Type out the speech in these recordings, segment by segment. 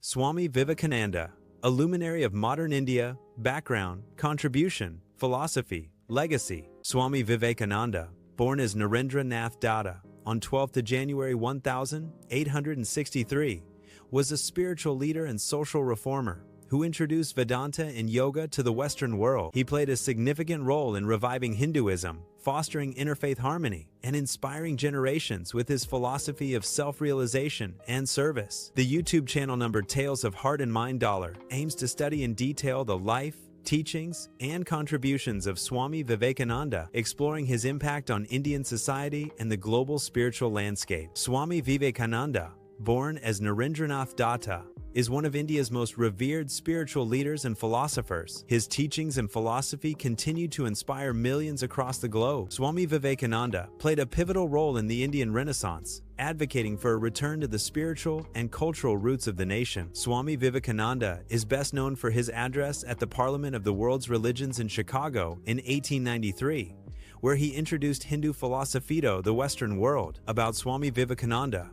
Swami Vivekananda, a luminary of modern India, background, contribution, philosophy, legacy. Swami Vivekananda, born as Narendra Nath Datta on 12th January 1863, was a spiritual leader and social reformer who introduced Vedanta and yoga to the Western world. He played a significant role in reviving Hinduism, fostering interfaith harmony, and inspiring generations with his philosophy of self-realization and service. The YouTube channel numbered Tales of Heart and Mind Dollar aims to study in detail the life, teachings, and contributions of Swami Vivekananda, exploring his impact on Indian society and the global spiritual landscape. Swami Vivekananda, born as Narendranath Datta, is one of India's most revered spiritual leaders and philosophers. His teachings and philosophy continue to inspire millions across the globe. Swami Vivekananda played a pivotal role in the Indian Renaissance, advocating for a return to the spiritual and cultural roots of the nation. Swami Vivekananda is best known for his address at the Parliament of the World's Religions in Chicago in 1893, where he introduced Hindu philosophy to the Western world. About Swami Vivekananda.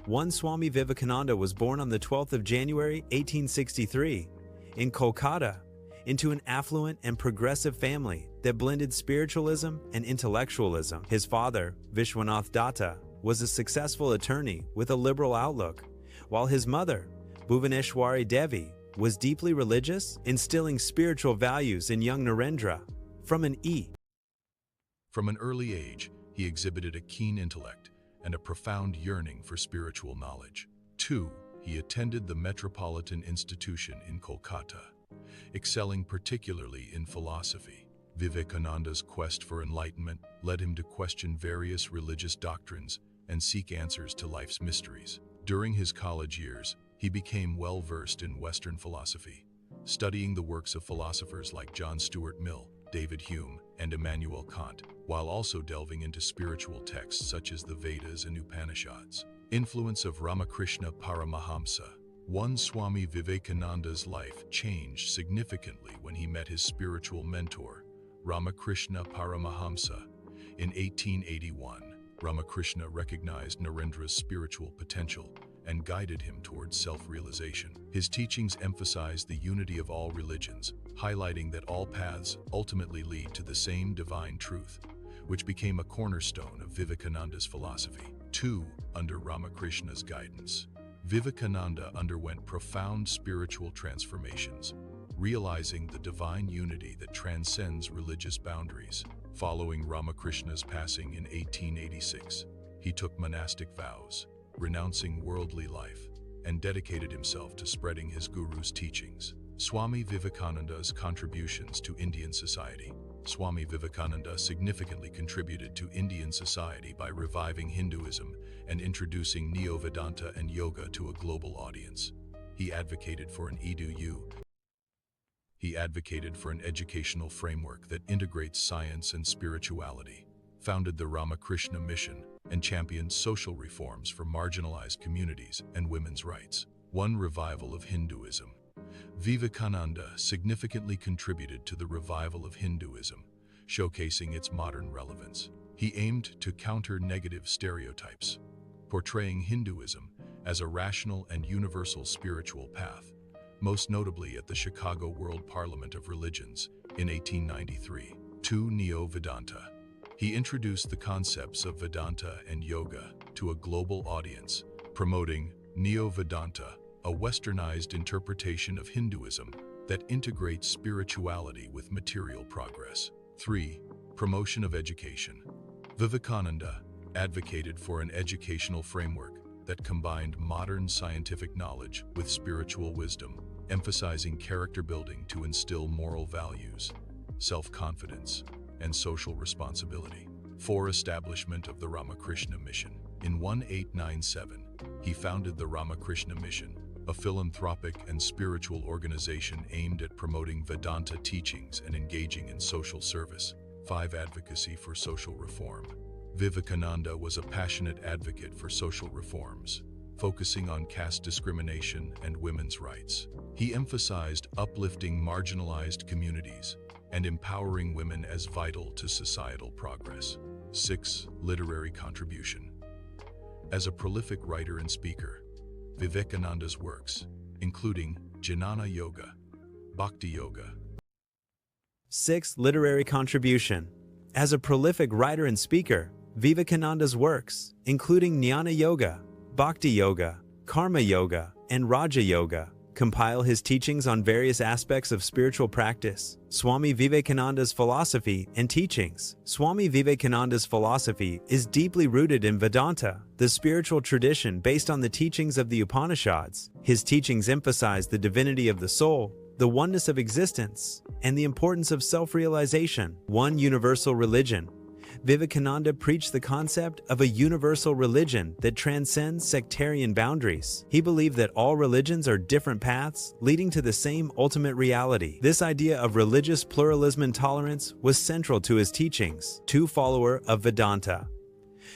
One Swami Vivekananda was born on the 12th of January 1863 in Kolkata into an affluent and progressive family that blended spiritualism and intellectualism. His father, Vishwanath Datta, was a successful attorney with a liberal outlook, while his mother, Bhuvaneshwari Devi, was deeply religious, instilling spiritual values in young Narendra. From an early age, he exhibited a keen intellect and a profound yearning for spiritual knowledge. 2. He attended the Metropolitan Institution in Kolkata, excelling particularly in philosophy. Vivekananda's quest for enlightenment led him to question various religious doctrines and seek answers to life's mysteries. During his college years, he became well-versed in Western philosophy, studying the works of philosophers like John Stuart Mill, David Hume, and Immanuel Kant, while also delving into spiritual texts such as the Vedas and Upanishads. Influence of Ramakrishna Paramahamsa. One Swami Vivekananda's life changed significantly when he met his spiritual mentor, Ramakrishna Paramahamsa. In 1881, Ramakrishna recognized Narendra's spiritual potential and guided him towards self-realization. His teachings emphasized the unity of all religions, highlighting that all paths ultimately lead to the same divine truth, which became a cornerstone of Vivekananda's philosophy. 2. Under Ramakrishna's guidance, Vivekananda underwent profound spiritual transformations, realizing the divine unity that transcends religious boundaries. Following Ramakrishna's passing in 1886, he took monastic vows, renouncing worldly life, and dedicated himself to spreading his guru's teachings. Swami Vivekananda's contributions to Indian society. Swami Vivekananda significantly contributed to Indian society by reviving Hinduism and introducing Neo-Vedanta and yoga to a global audience. He advocated for an educational framework that integrates science and spirituality, founded the Ramakrishna Mission, and championed social reforms for marginalized communities and women's rights. One revival of Hinduism. Vivekananda significantly contributed to the revival of Hinduism, showcasing its modern relevance. He aimed to counter negative stereotypes, portraying Hinduism as a rational and universal spiritual path, most notably at the Chicago World Parliament of Religions in 1893. 2. Neo-Vedanta. He introduced the concepts of Vedanta and yoga to a global audience, promoting Neo-Vedanta, a westernized interpretation of Hinduism that integrates spirituality with material progress. 3. Promotion of education. Vivekananda advocated for an educational framework that combined modern scientific knowledge with spiritual wisdom, emphasizing character building to instill moral values, self-confidence, and social responsibility. 4. Establishment of the Ramakrishna Mission. In 1897, he founded the Ramakrishna Mission, a philanthropic and spiritual organization aimed at promoting Vedanta teachings and engaging in social service. 5. Advocacy for social reform. Vivekananda was a passionate advocate for social reforms, focusing on caste discrimination and women's rights. He emphasized uplifting marginalized communities and empowering women as vital to societal progress. 6. Literary contribution. As a prolific writer and speaker, Vivekananda's works, including Jnana Yoga, Bhakti Yoga. 6th literary contribution. As a prolific writer and speaker, Vivekananda's works, including Jnana Yoga, Bhakti Yoga, Karma Yoga, and Raja Yoga, compile his teachings on various aspects of spiritual practice. Swami Vivekananda's philosophy and teachings. Swami Vivekananda's philosophy is deeply rooted in Vedanta, the spiritual tradition based on the teachings of the Upanishads. His teachings emphasize the divinity of the soul, the oneness of existence, and the importance of self-realization. One universal religion. Vivekananda preached the concept of a universal religion that transcends sectarian boundaries. He believed that all religions are different paths leading to the same ultimate reality. This idea of religious pluralism and tolerance was central to his teachings. 2 follower of Vedanta.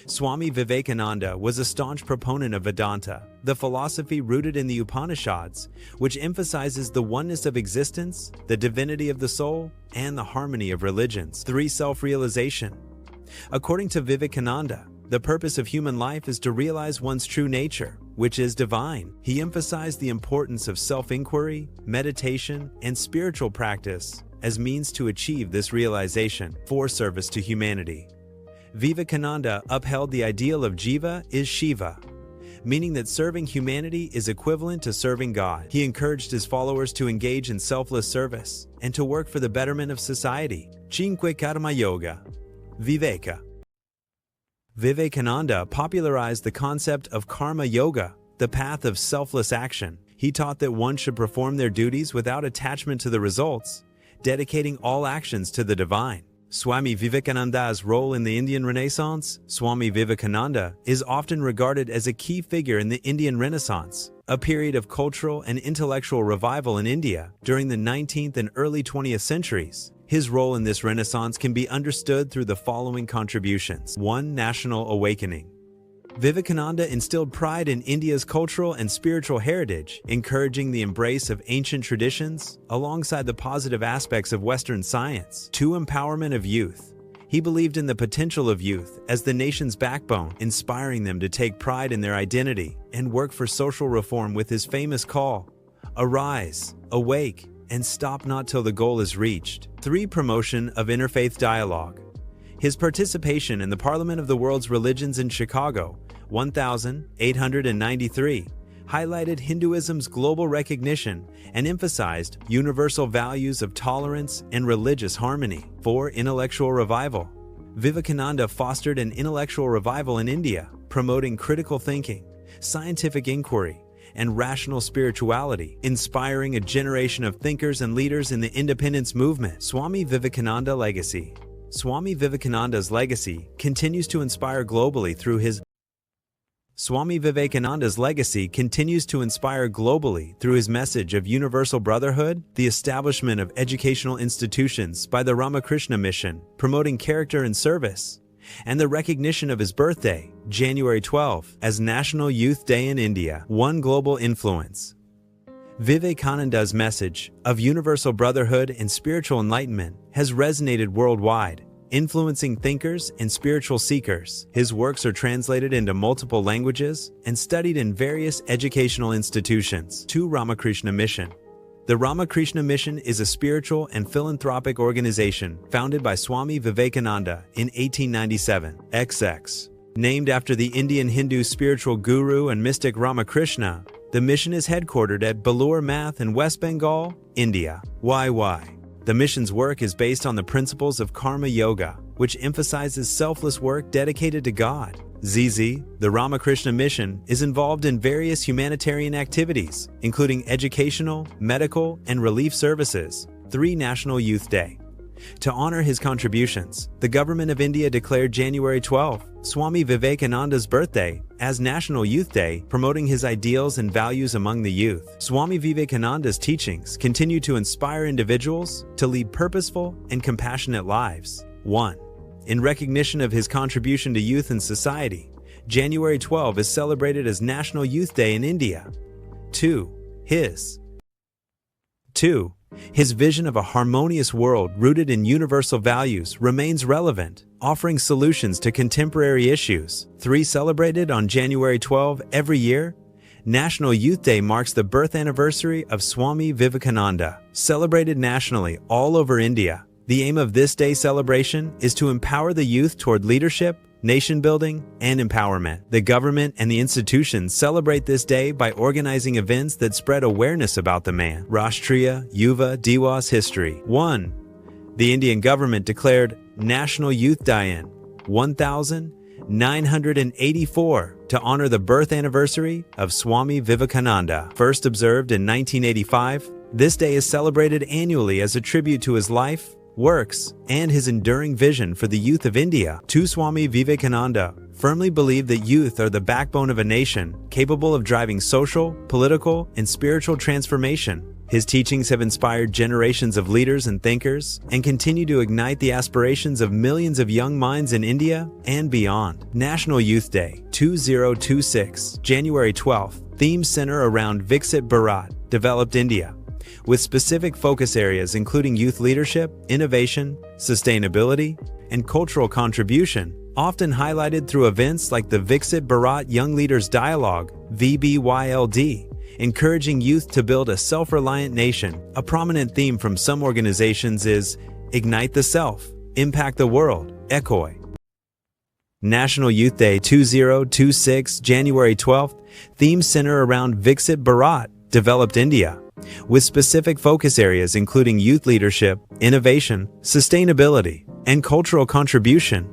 Swami Vivekananda was a staunch proponent of Vedanta, the philosophy rooted in the Upanishads, which emphasizes the oneness of existence, the divinity of the soul, and the harmony of religions. 3 self-realization. According to Vivekananda, the purpose of human life is to realize one's true nature, which is divine. He emphasized the importance of self-inquiry, meditation, and spiritual practice as means to achieve this realization. 4 service to humanity. Vivekananda upheld the ideal of Jiva is Shiva, meaning that serving humanity is equivalent to serving God. He encouraged his followers to engage in selfless service and to work for the betterment of society. 5 Karma Yoga. Viveka. Vivekananda popularized the concept of karma yoga, the path of selfless action. He taught that one should perform their duties without attachment to the results, dedicating all actions to the divine. Swami Vivekananda's role in the Indian Renaissance. Swami Vivekananda is often regarded as a key figure in the Indian Renaissance, a period of cultural and intellectual revival in India during the 19th and early 20th centuries. His role in this renaissance can be understood through the following contributions. 1. National awakening. Vivekananda instilled pride in India's cultural and spiritual heritage, encouraging the embrace of ancient traditions alongside the positive aspects of Western science. 2. Empowerment of youth. He believed in the potential of youth as the nation's backbone, inspiring them to take pride in their identity and work for social reform with his famous call, "Arise, awake, and stop not till the goal is reached." 3. Promotion of interfaith dialogue. His participation in the Parliament of the World's Religions in Chicago, 1893, highlighted Hinduism's global recognition and emphasized universal values of tolerance and religious harmony. 4. Intellectual revival. Vivekananda fostered an intellectual revival in India, promoting critical thinking, scientific inquiry, and rational spirituality, inspiring a generation of thinkers and leaders in the independence movement. Swami Vivekananda legacy. Swami Vivekananda's legacy continues to inspire globally through his message of universal brotherhood, the establishment of educational institutions by the Ramakrishna Mission, promoting character and service, and the recognition of his birthday, January 12, as National Youth Day in India. 1. Global influence. Vivekananda's message of universal brotherhood and spiritual enlightenment has resonated worldwide, influencing thinkers and spiritual seekers. His works are translated into multiple languages and studied in various educational institutions. 2. Ramakrishna Mission. The Ramakrishna Mission is a spiritual and philanthropic organization founded by Swami Vivekananda in 1897. XX. Named after the Indian Hindu spiritual guru and mystic Ramakrishna, the mission is headquartered at Belur Math in West Bengal, India. YY. The mission's work is based on the principles of Karma Yoga, which emphasizes selfless work dedicated to God. ZZ, the Ramakrishna Mission, is involved in various humanitarian activities, including educational, medical, and relief services. 3. National Youth Day. To honor his contributions, the government of India declared January 12, Swami Vivekananda's birthday, as National Youth Day, promoting his ideals and values among the youth. Swami Vivekananda's teachings continue to inspire individuals to lead purposeful and compassionate lives. 1. In recognition of his contribution to youth and society, January 12 is celebrated as National Youth Day in India. 2. His vision of a harmonious world rooted in universal values remains relevant, offering solutions to contemporary issues. 3. Celebrated on January 12 every year, National Youth Day marks the birth anniversary of Swami Vivekananda, celebrated nationally all over India. The aim of this day celebration is to empower the youth toward leadership, nation building, and empowerment. The government and the institutions celebrate this day by organizing events that spread awareness about the man. Rashtriya Yuva Divas history. 1. The Indian government declared National Youth Day in 1984 to honor the birth anniversary of Swami Vivekananda. First observed in 1985, this day is celebrated annually as a tribute to his life, works, and his enduring vision for the youth of India. 2. Swami Vivekananda firmly believed that youth are the backbone of a nation, capable of driving social, political, and spiritual transformation. His teachings have inspired generations of leaders and thinkers and continue to ignite the aspirations of millions of young minds in India and beyond. National Youth Day 2026, January 12th, themes center around Viksit Bharat, developed India, with specific focus areas including youth leadership, innovation, sustainability, and cultural contribution, often highlighted through events like the Viksit Bharat Young Leaders Dialogue, VBYLD, encouraging youth to build a self-reliant nation. A prominent theme from some organizations is Ignite the Self, Impact the World, ECOI. National Youth Day 2026, January 12th, themes center around Viksit Bharat, developed India, with specific focus areas including youth leadership, innovation, sustainability, and cultural contribution,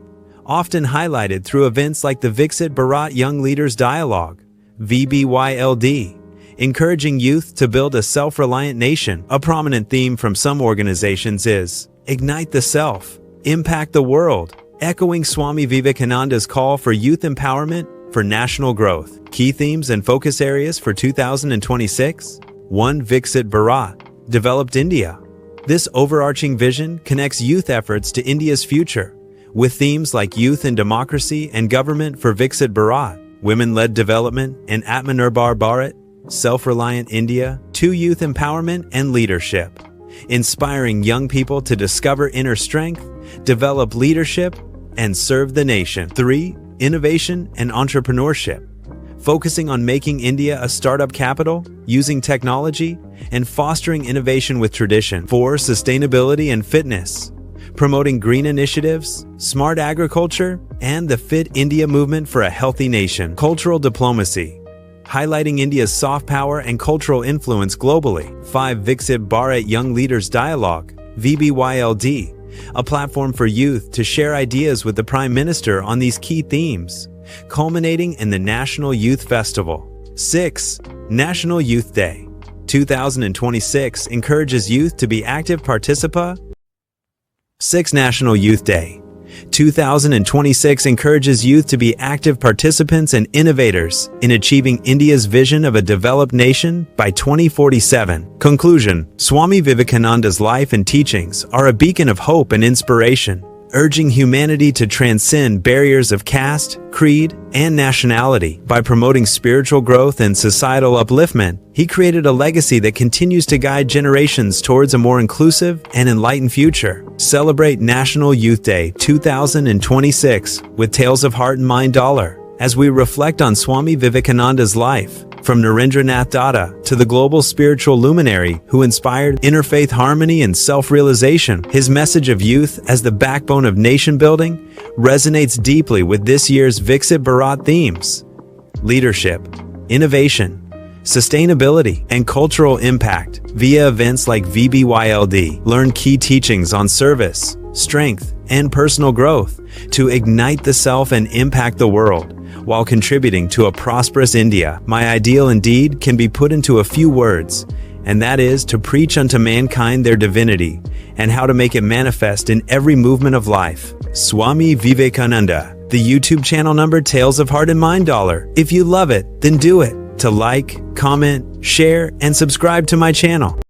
often highlighted through events like the Viksit Bharat Young Leaders Dialogue, VBYLD, encouraging youth to build a self-reliant nation. A prominent theme from some organizations is Ignite the Self, Impact the World, echoing Swami Vivekananda's call for youth empowerment for national growth. Key themes and focus areas for 2026. 1. Viksit Bharat, developed India. This overarching vision connects youth efforts to India's future, with themes like youth and democracy and government for Viksit Bharat, women-led development and Atmanirbhar Bharat, self-reliant India. 2. Youth empowerment and leadership, inspiring young people to discover inner strength, develop leadership, and serve the nation. 3. Innovation and entrepreneurship, focusing on making India a startup capital, using technology, and fostering innovation with tradition. 4. Sustainability and fitness, promoting green initiatives, smart agriculture, and the Fit India movement for a healthy nation. Cultural diplomacy, highlighting India's soft power and cultural influence globally. 5. Viksit Bharat Young Leaders Dialogue, VBYLD, a platform for youth to share ideas with the Prime Minister on these key themes, culminating in the National Youth Festival. 6. National Youth Day 2026 encourages youth to be active participants. 6. National Youth Day 2026 encourages youth to be active participants and innovators in achieving India's vision of a developed nation by 2047. Conclusion: Swami Vivekananda's life and teachings are a beacon of hope and inspiration, urging humanity to transcend barriers of caste, creed, and nationality. By promoting spiritual growth and societal upliftment, he created a legacy that continues to guide generations towards a more inclusive and enlightened future. Celebrate National Youth Day 2026 with Tales of Heart and Mind as we reflect on Swami Vivekananda's life, from Narendranath Datta to the global spiritual luminary who inspired interfaith harmony and self-realization. His message of youth as the backbone of nation-building resonates deeply with this year's Viksit Bharat themes: leadership, innovation, sustainability, and cultural impact. Via events like VBYLD, learn key teachings on service, strength, and personal growth to ignite the self and impact the world, while contributing to a prosperous India. My ideal indeed can be put into a few words, and that is to preach unto mankind their divinity and how to make it manifest in every movement of life. Swami Vivekananda. The YouTube channel number Tales of Heart and Mind $. If you love it, then do it. To like, comment, share, and subscribe to my channel.